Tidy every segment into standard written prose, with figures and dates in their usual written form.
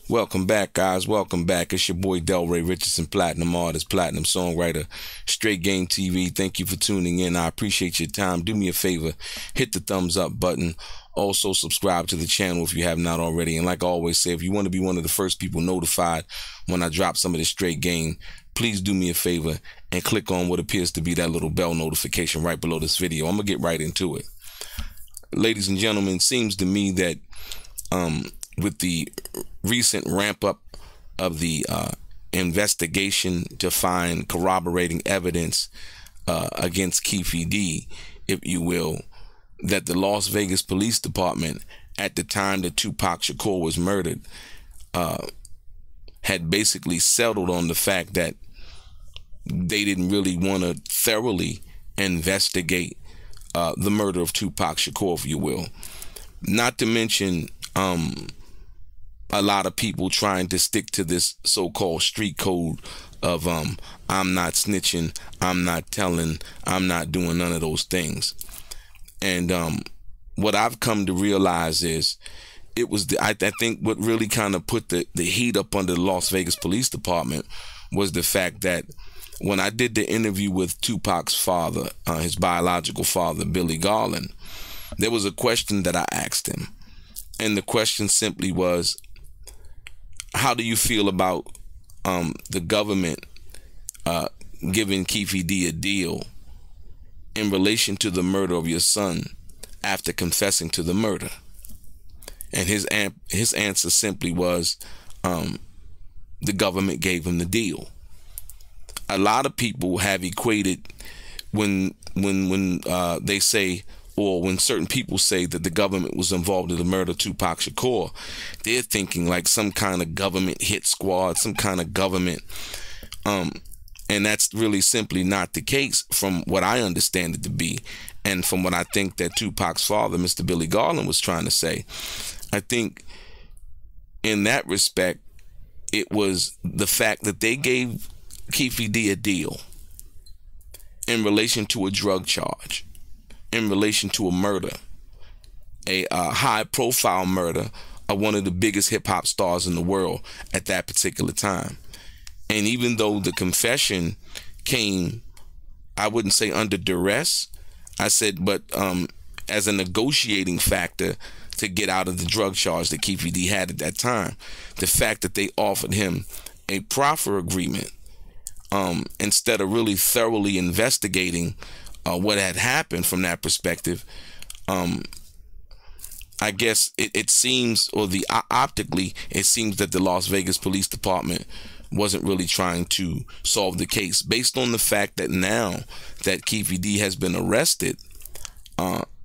Welcome back, guys. Welcome back. It's your boy DELRAY, Richardson, platinum artist, platinum songwriter, Straight Game TV. Thank you for tuning in. I appreciate your time. Do me a favor, hit the thumbs up button. Also, subscribe to the channel if you have not already. And like I always say, if you want to be one of the first people notified when I drop some of this straight game, please do me a favor and click on what appears to be that little bell notification right below this video. I'm going to get right into it. Ladies and gentlemen, it seems to me that with the recent ramp up of the investigation to find corroborating evidence against Keefe D, if you will, that the Las Vegas Police Department at the time that 2Pac Shakur was murdered had basically settled on the fact that they didn't really want to thoroughly investigate the murder of 2Pac Shakur, if you will. Not to mention a lot of people trying to stick to this so-called street code of I'm not snitching, I'm not telling, I'm not doing none of those things. And what I've come to realize is it was I think what really kind of put the heat up under the Las Vegas Police Department was the fact that when I did the interview with 2Pac's father, his biological father, Billy Garland, there was a question that I asked him. And the question simply was, how do you feel about the government giving Keefe D a deal in relation to the murder of your son after confessing to the murder? And his answer simply was, the government gave him the deal. A lot of people have equated when they say, or when certain people say that the government was involved in the murder of 2Pac Shakur, they're thinking like some kind of government hit squad, some kind of government, and that's really simply not the case from what I understand it to be, and from what I think that 2Pac's father, Mr. Billy Garland, was trying to say. I think in that respect, it was the fact that they gave Keefe D a deal in relation to a drug charge, in relation to a murder, a high-profile murder of one of the biggest hip-hop stars in the world at that particular time. And even though the confession came, I wouldn't say under duress, I said, but as a negotiating factor to get out of the drug charge that Keefe D had at that time, the fact that they offered him a proffer agreement instead of really thoroughly investigating what had happened from that perspective, I guess it seems, or optically, it seems that the Las Vegas Police Department wasn't really trying to solve the case, based on the fact that now that Keefe D has been arrested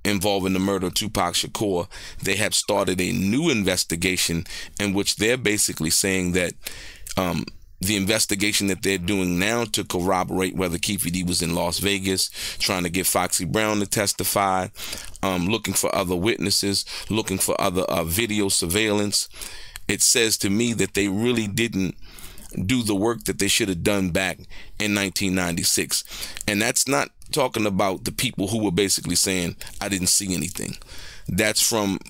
involving the murder of 2Pac Shakur, they have started a new investigation in which they're basically saying that the investigation that they're doing now to corroborate whether Keefe D was in Las Vegas, trying to get Foxy Brown to testify, looking for other witnesses, looking for other video surveillance. It says to me that they really didn't do the work that they should have done back in 1996. And that's not talking about the people who were basically saying, I didn't see anything. That's from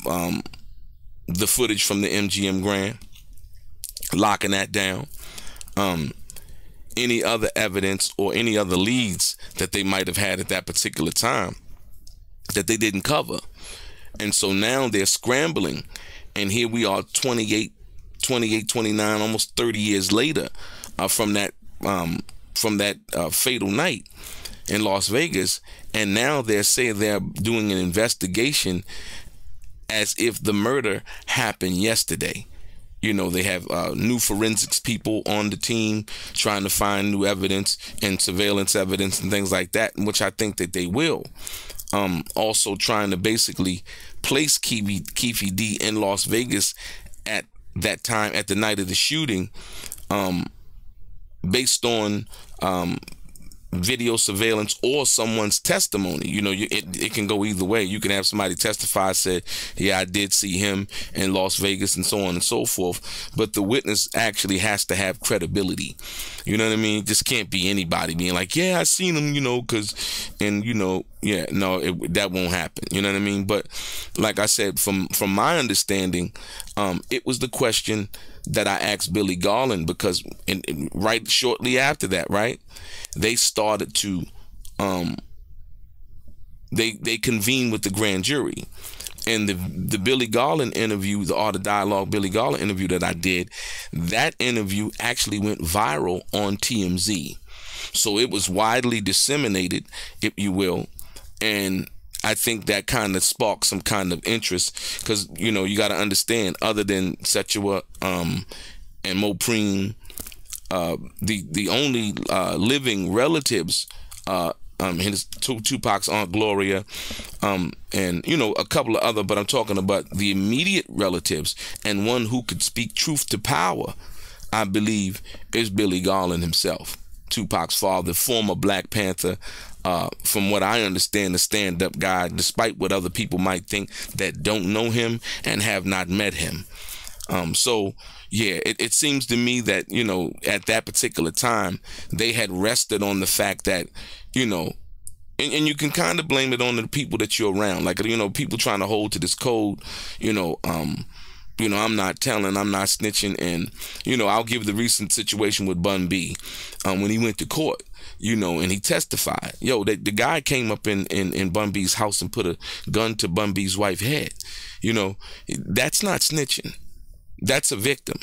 the footage from the MGM Grand, locking that down. Any other evidence or any other leads that they might have had at that particular time that they didn't cover. And so now they're scrambling, and here we are 28, 29, almost 30 years later from that fatal night in Las Vegas, and now they're saying they're doing an investigation as if the murder happened yesterday. You know, they have new forensics people on the team trying to find new evidence and surveillance evidence and things like that, which I think that they will. Also trying to basically place Keefe D in Las Vegas at that time, at the night of the shooting, based on video surveillance or someone's testimony. You know, it can go either way. You can have somebody testify, said, yeah, I did see him in Las Vegas, and so on and so forth. But the witness actually has to have credibility. You know what I mean? It just can't be anybody being like, yeah, I seen him, you know, and, you know, Yeah, no, that won't happen. You know what I mean? But like I said, from my understanding, it was the question that I asked Billy Garland, because right shortly after that, right, they started to they convened with the grand jury. And the Billy Garland interview, the Art of Dialogue Billy Garland interview that I did, that interview actually went viral on TMZ. So it was widely disseminated, if you will. And I think that kind of sparked some kind of interest, because, you know, you got to understand, other than Setua and Mopreme, the only living relatives, his 2Pac's Aunt Gloria, and, you know, a couple of other, but I'm talking about the immediate relatives, and one who could speak truth to power, I believe, is Billy Garland himself, 2Pac's father, former Black Panther, from what I understand, a stand-up guy, despite what other people might think that don't know him and have not met him. So, yeah, it seems to me that, you know, at that particular time, they had rested on the fact that, you know, and you can kind of blame it on the people that you're around. Like, you know, people trying to hold to this code, you know, I'm not telling, I'm not snitching. And, you know, I'll give the recent situation with Bun B, when he went to court, you know, and he testified. Yo, the guy came up in Bun B's house and put a gun to Bun B's wife's head. You know, that's not snitching. That's a victim.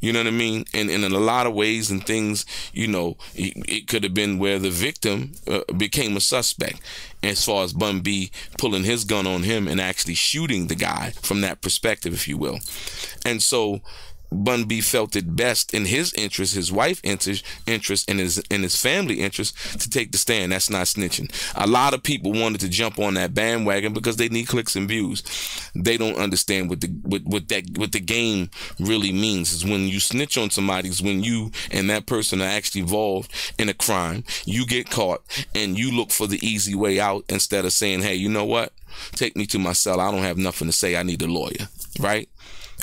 You know what I mean? And in a lot of ways and things, you know, it could have been where the victim became a suspect, as far as Bun B pulling his gun on him and actually shooting the guy from that perspective, if you will. And so Bun B felt it best in his interest, his wife's interest, and his family interest, to take the stand. That's not snitching. A lot of people wanted to jump on that bandwagon because they need clicks and views. They don't understand what the game really means. Is when you snitch on somebody, is when you and that person are actually involved in a crime. You get caught and you look for the easy way out, instead of saying, hey, you know what? Take me to my cell. I don't have nothing to say. I need a lawyer, right?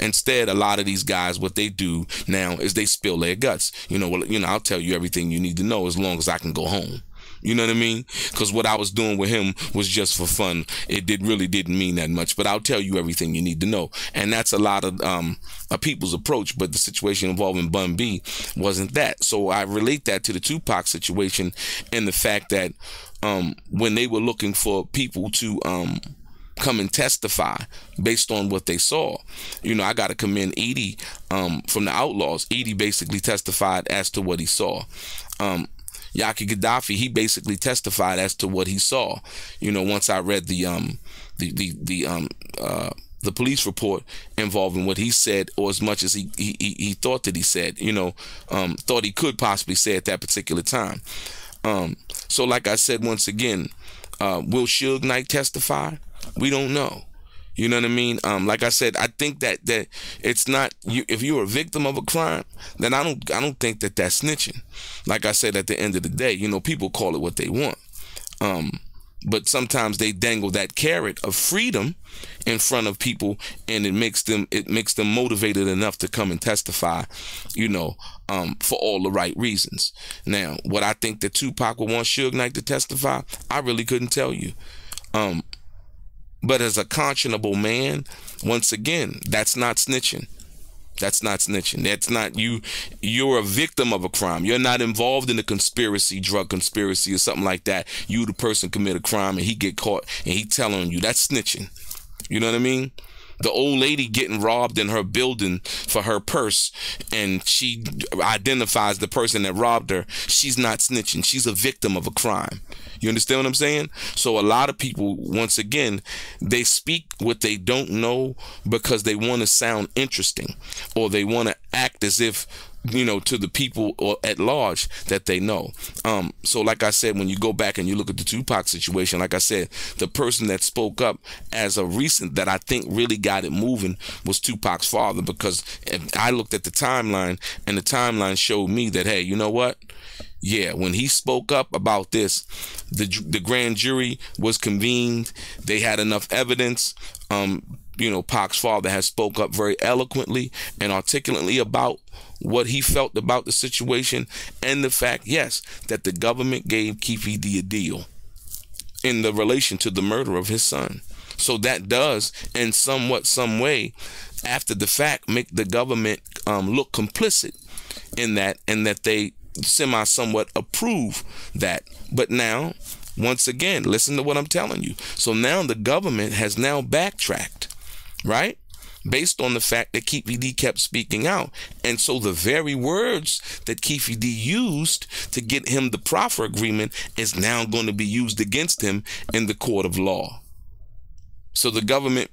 Instead, a lot of these guys, what they do now is they spill their guts. You know, well, you know, I'll tell you everything you need to know as long as I can go home. You know what I mean? Because what I was doing with him was just for fun. It really didn't mean that much, but I'll tell you everything you need to know. And that's a lot of people's approach, but the situation involving Bun B wasn't that. So I relate that to the 2Pac situation, and the fact that when they were looking for people to come and testify based on what they saw. You know, I got to commend Edie from the Outlaws. Edie basically testified as to what he saw. Yaki Gaddafi, he basically testified as to what he saw. You know, once I read the police report involving what he said, or as much as he thought that he said, you know, thought he could possibly say at that particular time. So like I said, once again, will Suge Knight testify? We don't know. You know what I mean? Like I said, I think that it's not you. If you're a victim of a crime, then I don't think that that's snitching. Like I said, at the end of the day, you know, people call it what they want. But sometimes they dangle that carrot of freedom in front of people, and it makes them motivated enough to come and testify, you know, for all the right reasons. Now, what I think that 2Pac would want Suge Knight to testify, I really couldn't tell you. But as a conscionable man, once again, that's not snitching. That's not snitching. That's not you. You're a victim of a crime. You're not involved in a conspiracy, drug conspiracy or something like that. You, the person, commit a crime and he get caught and he telling you. That's snitching. You know what I mean? The old lady getting robbed in her building for her purse, and she identifies the person that robbed her. She's not snitching. She's a victim of a crime. You understand what I'm saying? So a lot of people, once again, they speak what they don't know because they want to sound interesting, or they want to act as if, you know, to the people or at large that they know. So like I said, when you go back and you look at the 2Pac situation, like I said, the person that spoke up as a recent that I think really got it moving was 2Pac's father, because I looked at the timeline, and the timeline showed me that, hey, you know what? Yeah, when he spoke up about this, the grand jury was convened. They had enough evidence. You know, Pac's father has spoke up very eloquently and articulately about what he felt about the situation, and the fact, yes, that the government gave Keefe D a deal. in the relation to the murder of his son. So that does, in some way, after the fact, make the government look complicit in that, and that they somewhat approve that. But now, once again, listen to what I'm telling you. So now the government has now backtracked, right? Based on the fact that Keefe D kept speaking out. And so the very words that Keefe D used to get him the proffer agreement is now going to be used against him in the court of law. So the government,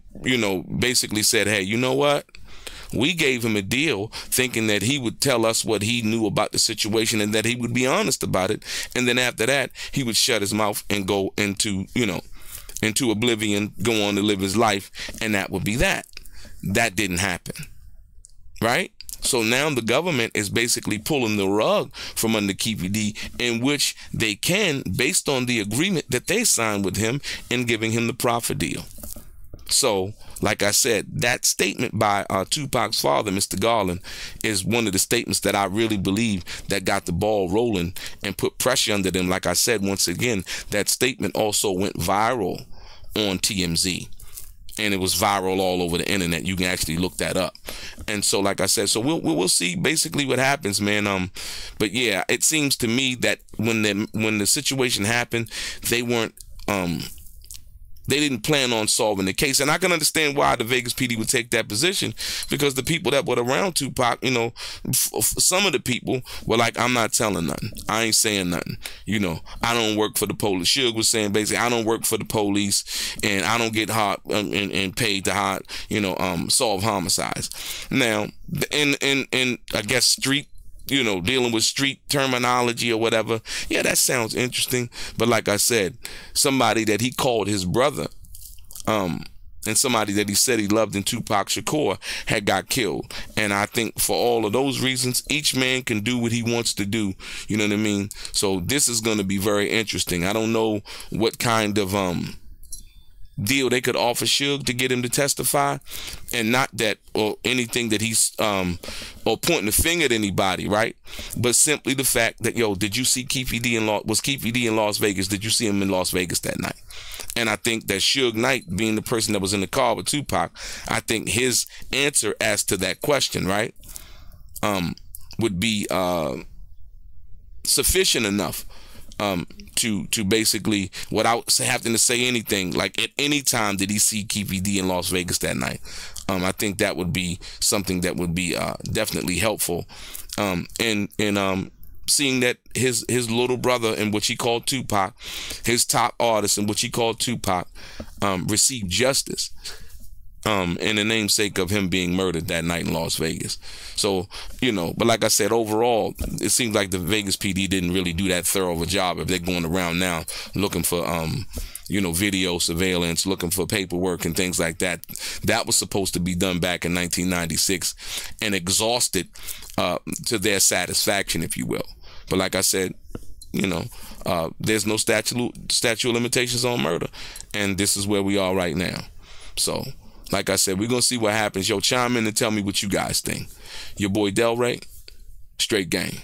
basically said, hey, you know what? We gave him a deal thinking that he would tell us what he knew about the situation and that he would be honest about it. And then after that, he would shut his mouth and go into oblivion, go on to live his life. And that would be that. That didn't happen. Right? So now the government is basically pulling the rug from under Keefe D, in which they can, based on the agreement that they signed with him, and giving him the proffer deal. So, like I said, that statement by 2Pac's father, Mr. Garland, is one of the statements that I really believe that got the ball rolling and put pressure under them. Like I said, once again, that statement also went viral on TMZ. And it was viral all over the internet. You can actually look that up. And so, like I said, so we'll see basically what happens, man. But yeah, it seems to me that when the situation happened, they weren't they didn't plan on solving the case. And I can understand why the Vegas PD would take that position, because the people that were around 2Pac, some of the people were like, I'm not telling nothing. I ain't saying nothing. I don't work for the police. Suge was saying basically, I don't work for the police, and I don't get hot and paid to solve homicides. Now, in I guess street, dealing with street terminology or whatever. Yeah, that sounds interesting. But like I said, somebody that he called his brother, and somebody that he said he loved in 2Pac Shakur had got killed. And I think for all of those reasons, each man can do what he wants to do. You know what I mean? So this is going to be very interesting. I don't know what kind of deal they could offer Suge to get him to testify, and not that or anything that he's or pointing the finger at anybody, right? But simply the fact that, did you see Keefe D was Keefe D in Las Vegas? Did you see him in Las Vegas that night? And I think that Suge Knight, being the person that was in the car with 2Pac, I think his answer as to that question, right, would be sufficient enough to basically, without having to say anything, like at any time did he see Keefe D in Las Vegas that night. I think that would be something that would be definitely helpful. And seeing that his little brother, in which he called 2Pac, his top artist, in which he called 2Pac, received justice in the namesake of him being murdered that night in Las Vegas. So, but like I said, overall, it seems like the Vegas PD didn't really do that thorough of a job if they're going around now looking for, video surveillance, looking for paperwork and things like that. That was supposed to be done back in 1996 and exhausted to their satisfaction, if you will. But like I said, there's no statute of limitations on murder. And this is where we are right now. So, like I said, we're going to see what happens. Yo, chime in and tell me what you guys think. Your boy DELRAY, straight game.